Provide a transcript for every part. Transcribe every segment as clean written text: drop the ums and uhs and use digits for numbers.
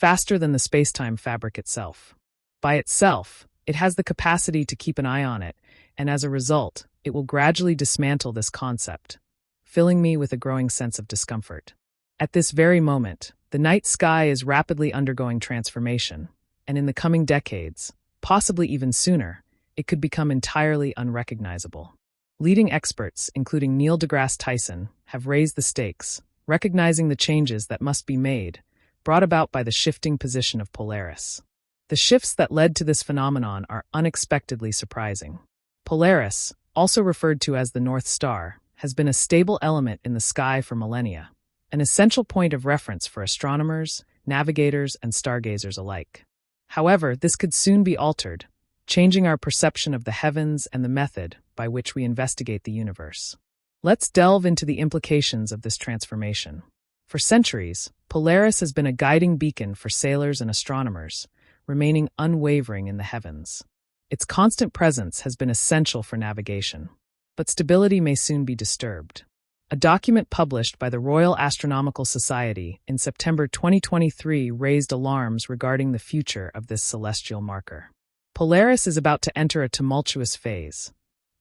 faster than the space-time fabric itself. By itself, it has the capacity to keep an eye on it, and as a result, it will gradually dismantle this concept, filling me with a growing sense of discomfort. At this very moment, the night sky is rapidly undergoing transformation, and in the coming decades, possibly even sooner, it could become entirely unrecognizable. Leading experts, including deGrasse Tyson, have raised the stakes, recognizing the changes that must be made, brought about by the shifting position of Polaris. The shifts that led to this phenomenon are unexpectedly surprising. Polaris, also referred to as the North Star, has been a stable element in the sky for millennia, an essential point of reference for astronomers, navigators, and stargazers alike. However, this could soon be altered, changing our perception of the heavens and the method by which we investigate the universe. Let's delve into the implications of this transformation. For centuries, Polaris has been a guiding beacon for sailors and astronomers, remaining unwavering in the heavens. Its constant presence has been essential for navigation, but stability may soon be disturbed. A document published by the Royal Astronomical Society in September 2023 raised alarms regarding the future of this celestial marker. Polaris is about to enter a tumultuous phase,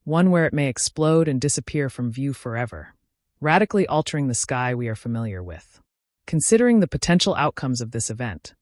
one where it may explode and disappear from view forever, radically altering the sky we are familiar with. Considering the potential outcomes of this event,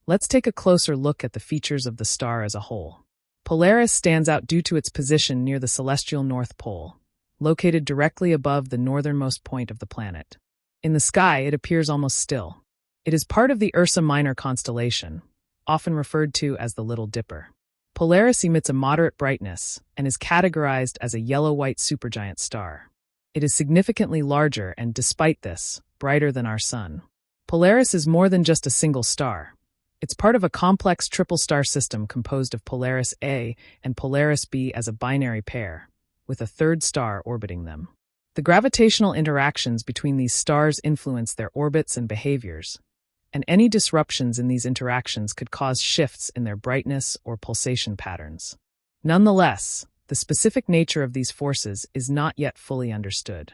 let's take a closer look at the features of the star as a whole. Polaris stands out due to its position near the celestial North Pole, located directly above the northernmost point of the planet. In the sky, it appears almost still. It is part of the Ursa Minor constellation, often referred to as the Little Dipper. Polaris emits a moderate brightness and is categorized as a yellow-white supergiant star. It is significantly larger and, despite this, brighter than our Sun. Polaris is more than just a single star. It's part of a complex triple-star system composed of Polaris A and Polaris B as a binary pair, with a third star orbiting them. The gravitational interactions between these stars influence their orbits and behaviors, and any disruptions in these interactions could cause shifts in their brightness or pulsation patterns. Nonetheless, the specific nature of these forces is not yet fully understood.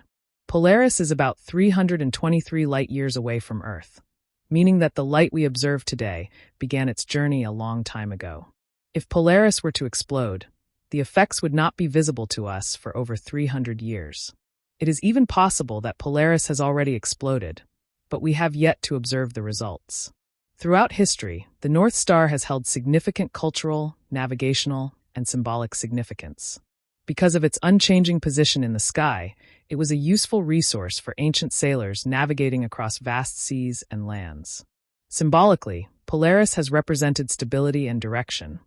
Polaris is about 323 light-years away from Earth, meaning that the light we observe today began its journey a long time ago. If Polaris were to explode, the effects would not be visible to us for over 300 years. It is even possible that Polaris has already exploded, but we have yet to observe the results. Throughout history, the North Star has held significant cultural, navigational, and symbolic significance. Because of its unchanging position in the sky, it was a useful resource for ancient sailors navigating across vast seas and lands. Symbolically, Polaris has represented stability and direction,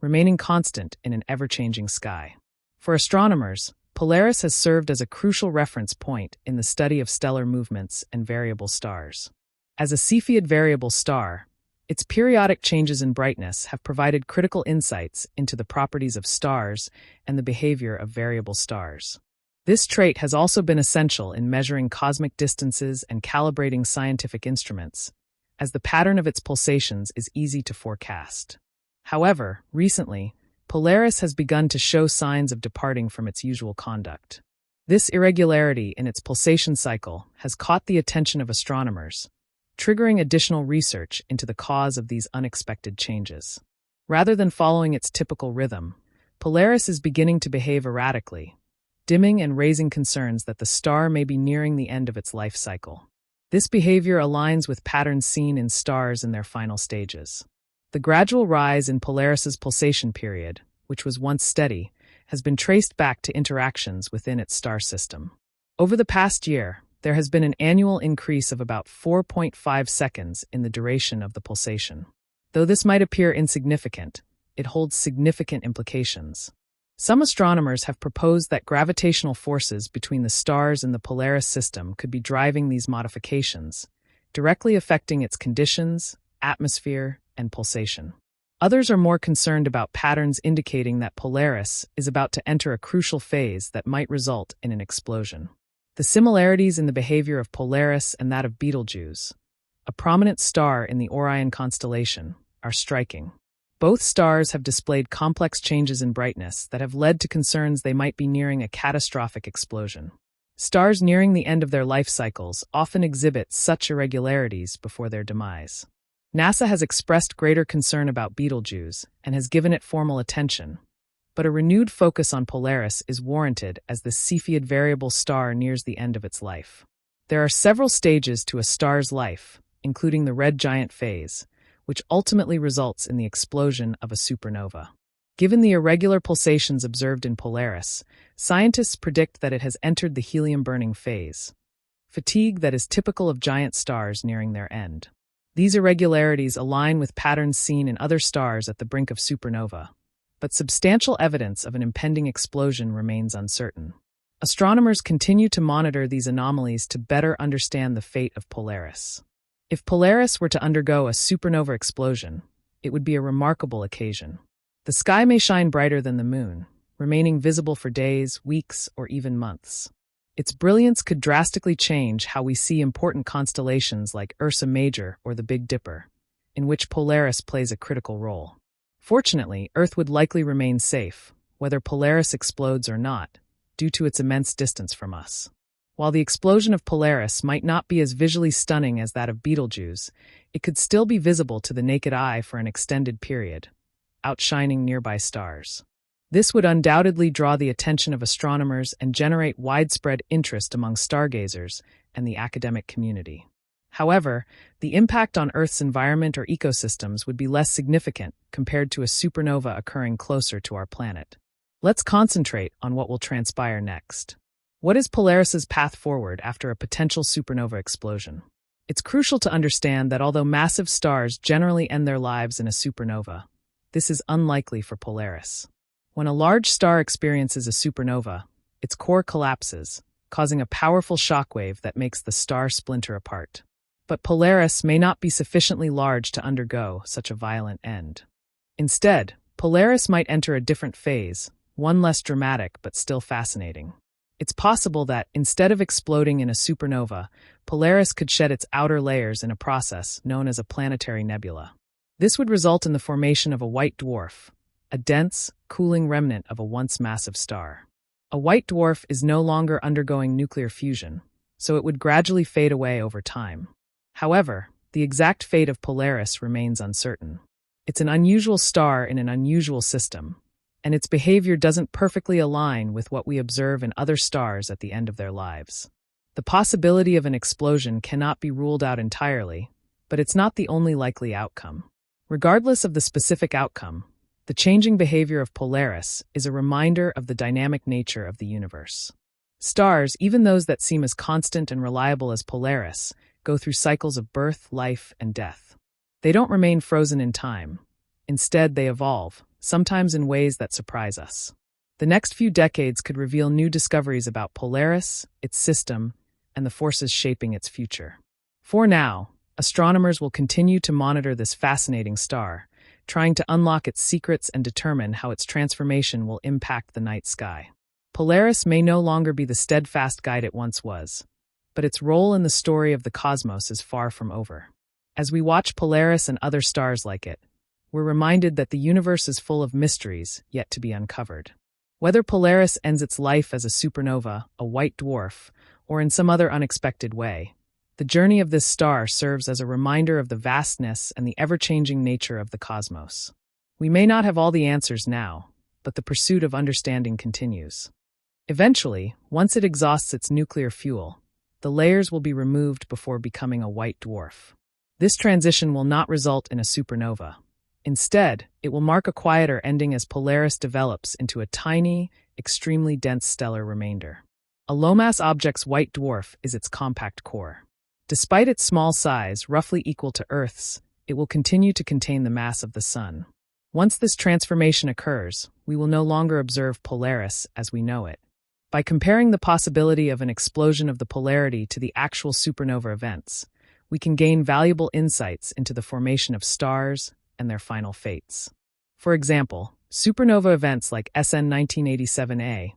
remaining constant in an ever-changing sky. For astronomers, Polaris has served as a crucial reference point in the study of stellar movements and variable stars. As a Cepheid variable star, its periodic changes in brightness have provided critical insights into the properties of stars and the behavior of variable stars. This trait has also been essential in measuring cosmic distances and calibrating scientific instruments, as the pattern of its pulsations is easy to forecast. However, recently, Polaris has begun to show signs of departing from its usual conduct. This irregularity in its pulsation cycle has caught the attention of astronomers, triggering additional research into the cause of these unexpected changes. Rather than following its typical rhythm, Polaris is beginning to behave erratically, dimming and raising concerns that the star may be nearing the end of its life cycle. This behavior aligns with patterns seen in stars in their final stages. The gradual rise in Polaris's pulsation period, which was once steady, has been traced back to interactions within its star system. Over the past year, there has been an annual increase of about 4.5 seconds in the duration of the pulsation. Though this might appear insignificant, it holds significant implications. Some astronomers have proposed that gravitational forces between the stars and the Polaris system could be driving these modifications, directly affecting its conditions, atmosphere, and pulsation. Others are more concerned about patterns indicating that Polaris is about to enter a crucial phase that might result in an explosion. The similarities in the behavior of Polaris and that of Betelgeuse, a prominent star in the Orion constellation, are striking. Both stars have displayed complex changes in brightness that have led to concerns they might be nearing a catastrophic explosion. Stars nearing the end of their life cycles often exhibit such irregularities before their demise. NASA has expressed greater concern about Betelgeuse and has given it formal attention, but a renewed focus on Polaris is warranted as the Cepheid variable star nears the end of its life. There are several stages to a star's life, including the red giant phase, which ultimately results in the explosion of a supernova. Given the irregular pulsations observed in Polaris, scientists predict that it has entered the helium-burning phase, fatigue that is typical of giant stars nearing their end. These irregularities align with patterns seen in other stars at the brink of supernova, but substantial evidence of an impending explosion remains uncertain. Astronomers continue to monitor these anomalies to better understand the fate of Polaris. If Polaris were to undergo a supernova explosion, it would be a remarkable occasion. The sky may shine brighter than the moon, remaining visible for days, weeks, or even months. Its brilliance could drastically change how we see important constellations like Ursa Major or the Big Dipper, in which Polaris plays a critical role. Fortunately, Earth would likely remain safe, whether Polaris explodes or not, due to its immense distance from us. While the explosion of Polaris might not be as visually stunning as that of Betelgeuse, it could still be visible to the naked eye for an extended period, outshining nearby stars. This would undoubtedly draw the attention of astronomers and generate widespread interest among stargazers and the academic community. However, the impact on Earth's environment or ecosystems would be less significant compared to a supernova occurring closer to our planet. Let's concentrate on what will transpire next. What is Polaris's path forward after a potential supernova explosion? It's crucial to understand that although massive stars generally end their lives in a supernova, this is unlikely for Polaris. When a large star experiences a supernova, its core collapses, causing a powerful shockwave that makes the star splinter apart. But Polaris may not be sufficiently large to undergo such a violent end. Instead, Polaris might enter a different phase, one less dramatic but still fascinating. It's possible that, instead of exploding in a supernova, Polaris could shed its outer layers in a process known as a planetary nebula. This would result in the formation of a white dwarf, a dense, cooling remnant of a once massive star. A white dwarf is no longer undergoing nuclear fusion, so it would gradually fade away over time. However, the exact fate of Polaris remains uncertain. It's an unusual star in an unusual system, and its behavior doesn't perfectly align with what we observe in other stars at the end of their lives. The possibility of an explosion cannot be ruled out entirely, but it's not the only likely outcome. Regardless of the specific outcome, the changing behavior of Polaris is a reminder of the dynamic nature of the universe. Stars, even those that seem as constant and reliable as Polaris, go through cycles of birth, life, and death. They don't remain frozen in time. Instead, they evolve, sometimes in ways that surprise us. The next few decades could reveal new discoveries about Polaris, its system, and the forces shaping its future. For now, astronomers will continue to monitor this fascinating star, trying to unlock its secrets and determine how its transformation will impact the night sky. Polaris may no longer be the steadfast guide it once was, but its role in the story of the cosmos is far from over. As we watch Polaris and other stars like it, we're reminded that the universe is full of mysteries yet to be uncovered. Whether Polaris ends its life as a supernova, a white dwarf, or in some other unexpected way, the journey of this star serves as a reminder of the vastness and the ever-changing nature of the cosmos. We may not have all the answers now, but the pursuit of understanding continues. Eventually, once it exhausts its nuclear fuel, the layers will be removed before becoming a white dwarf. This transition will not result in a supernova. Instead, it will mark a quieter ending as Polaris develops into a tiny, extremely dense stellar remainder. A low-mass object's white dwarf is its compact core. Despite its small size, roughly equal to Earth's, it will continue to contain the mass of the Sun. Once this transformation occurs, we will no longer observe Polaris as we know it. By comparing the possibility of an explosion of the polarity to the actual supernova events, we can gain valuable insights into the formation of stars and their final fates. For example, supernova events like SN 1987A,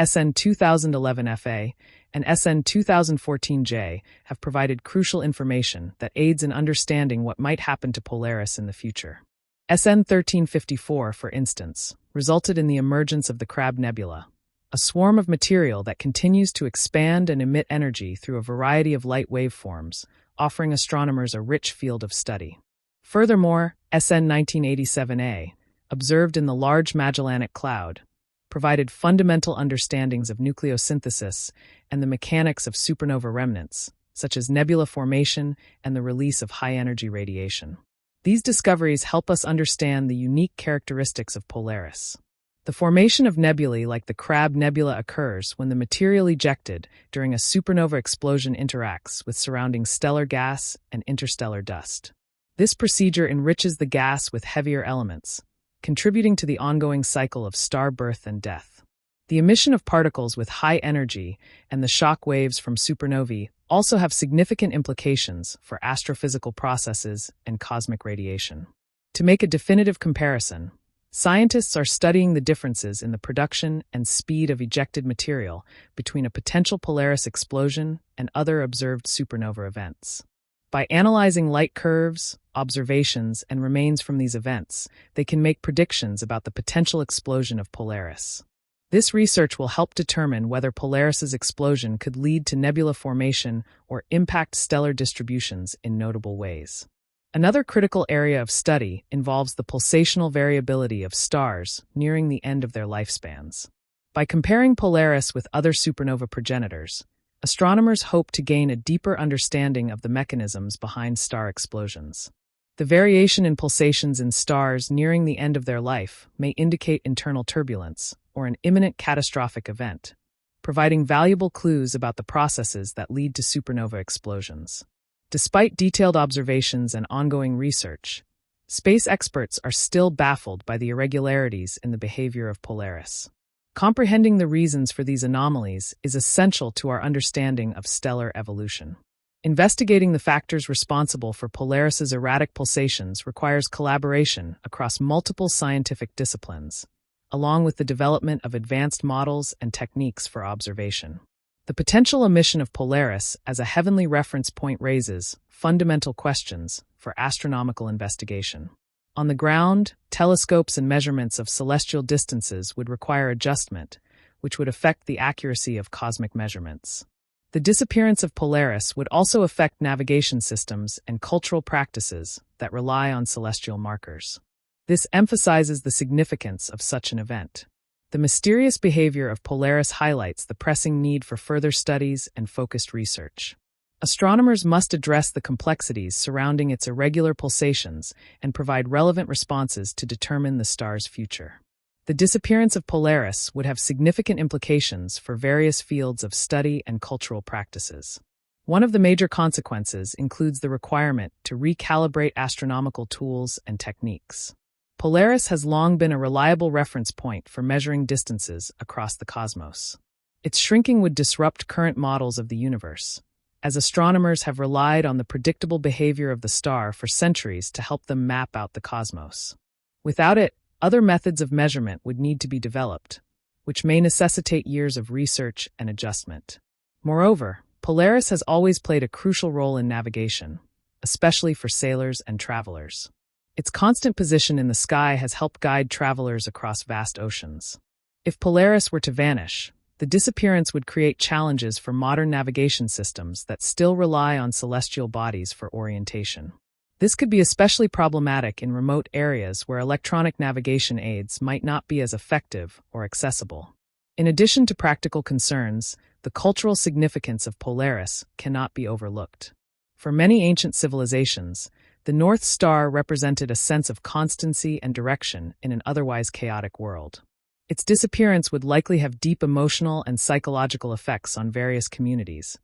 SN 2011FA, and SN 2014J have provided crucial information that aids in understanding what might happen to Polaris in the future. SN 1354, for instance, resulted in the emergence of the Crab Nebula, a swarm of material that continues to expand and emit energy through a variety of light waveforms, offering astronomers a rich field of study. Furthermore, SN 1987A, observed in the Large Magellanic Cloud, provided fundamental understandings of nucleosynthesis and the mechanics of supernova remnants, such as nebula formation and the release of high-energy radiation. These discoveries help us understand the unique characteristics of Polaris. The formation of nebulae like the Crab Nebula occurs when the material ejected during a supernova explosion interacts with surrounding stellar gas and interstellar dust. This procedure enriches the gas with heavier elements, contributing to the ongoing cycle of star birth and death. The emission of particles with high energy and the shock waves from supernovae also have significant implications for astrophysical processes and cosmic radiation. To make a definitive comparison, scientists are studying the differences in the production and speed of ejected material between a potential Polaris explosion and other observed supernova events. By analyzing light curves, observations, and remains from these events, they can make predictions about the potential explosion of Polaris. This research will help determine whether Polaris's explosion could lead to nebula formation or impact stellar distributions in notable ways. Another critical area of study involves the pulsational variability of stars nearing the end of their lifespans. By comparing Polaris with other supernova progenitors, astronomers hope to gain a deeper understanding of the mechanisms behind star explosions. The variation in pulsations in stars nearing the end of their life may indicate internal turbulence or an imminent catastrophic event, providing valuable clues about the processes that lead to supernova explosions. Despite detailed observations and ongoing research, space experts are still baffled by the irregularities in the behavior of Polaris. Comprehending the reasons for these anomalies is essential to our understanding of stellar evolution. Investigating the factors responsible for Polaris's erratic pulsations requires collaboration across multiple scientific disciplines, along with the development of advanced models and techniques for observation. The potential emission of Polaris as a heavenly reference point raises fundamental questions for astronomical investigation. On the ground, telescopes and measurements of celestial distances would require adjustment, which would affect the accuracy of cosmic measurements. The disappearance of Polaris would also affect navigation systems and cultural practices that rely on celestial markers. This emphasizes the significance of such an event. The mysterious behavior of Polaris highlights the pressing need for further studies and focused research. Astronomers must address the complexities surrounding its irregular pulsations and provide relevant responses to determine the star's future. The disappearance of Polaris would have significant implications for various fields of study and cultural practices. One of the major consequences includes the requirement to recalibrate astronomical tools and techniques. Polaris has long been a reliable reference point for measuring distances across the cosmos. Its shrinking would disrupt current models of the universe, as astronomers have relied on the predictable behavior of the star for centuries to help them map out the cosmos. Without it, other methods of measurement would need to be developed, which may necessitate years of research and adjustment. Moreover, Polaris has always played a crucial role in navigation, especially for sailors and travelers. Its constant position in the sky has helped guide travelers across vast oceans. If Polaris were to vanish, the disappearance would create challenges for modern navigation systems that still rely on celestial bodies for orientation. This could be especially problematic in remote areas where electronic navigation aids might not be as effective or accessible. In addition to practical concerns, the cultural significance of Polaris cannot be overlooked. For many ancient civilizations, the North Star represented a sense of constancy and direction in an otherwise chaotic world. Its disappearance would likely have deep emotional and psychological effects on various communities,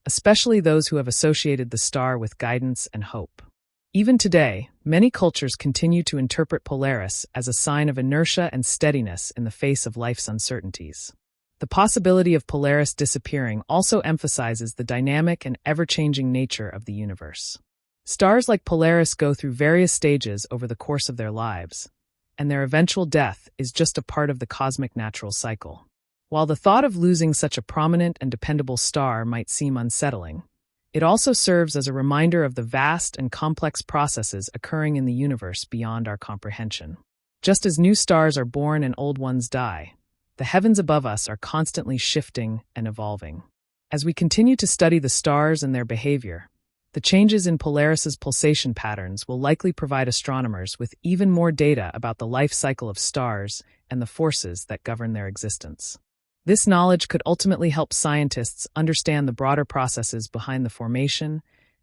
especially those who have associated the star with guidance and hope. Even today, many cultures continue to interpret Polaris as a sign of inertia and steadiness in the face of life's uncertainties. The possibility of Polaris disappearing also emphasizes the dynamic and ever-changing nature of the universe. Stars like Polaris go through various stages over the course of their lives, and their eventual death is just a part of the cosmic natural cycle. While the thought of losing such a prominent and dependable star might seem unsettling, it also serves as a reminder of the vast and complex processes occurring in the universe beyond our comprehension. Just as new stars are born and old ones die, the heavens above us are constantly shifting and evolving. As we continue to study the stars and their behavior, The changes in Polaris's pulsation patterns will likely provide astronomers with even more data about the life cycle of stars and the forces that govern their existence. This knowledge could ultimately help scientists understand the broader processes behind the formation,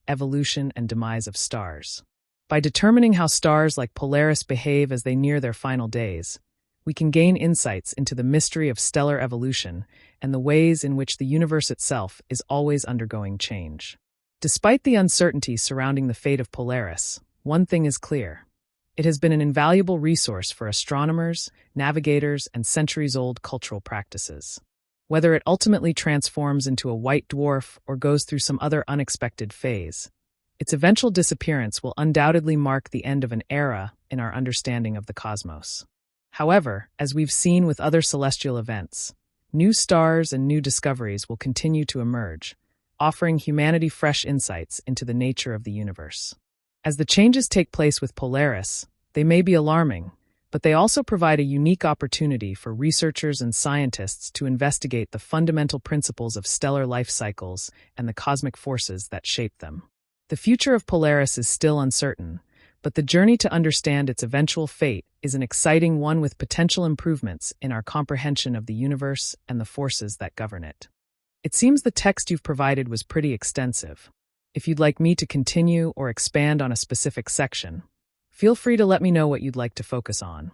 evolution, and demise of stars. By determining how stars like Polaris behave as they near their final days, we can gain insights into the mystery of stellar evolution and the ways in which the universe itself is always undergoing change. Despite the uncertainty surrounding the fate of Polaris, one thing is clear. It has been an invaluable resource for astronomers, navigators, and centuries-old cultural practices. Whether it ultimately transforms into a white dwarf or goes through some other unexpected phase, its eventual disappearance will undoubtedly mark the end of an era in our understanding of the cosmos. However, as we've seen with other celestial events, new stars and new discoveries will continue to emerge, offering humanity fresh insights into the nature of the universe. As the changes take place with Polaris, they may be alarming, but they also provide a unique opportunity for researchers and scientists to investigate the fundamental principles of stellar life cycles and the cosmic forces that shape them. The future of Polaris is still uncertain, but the journey to understand its eventual fate is an exciting one with potential improvements in our comprehension of the universe and the forces that govern it. It seems the text you've provided was pretty extensive. If you'd like me to continue or expand on a specific section, feel free to let me know what you'd like to focus on.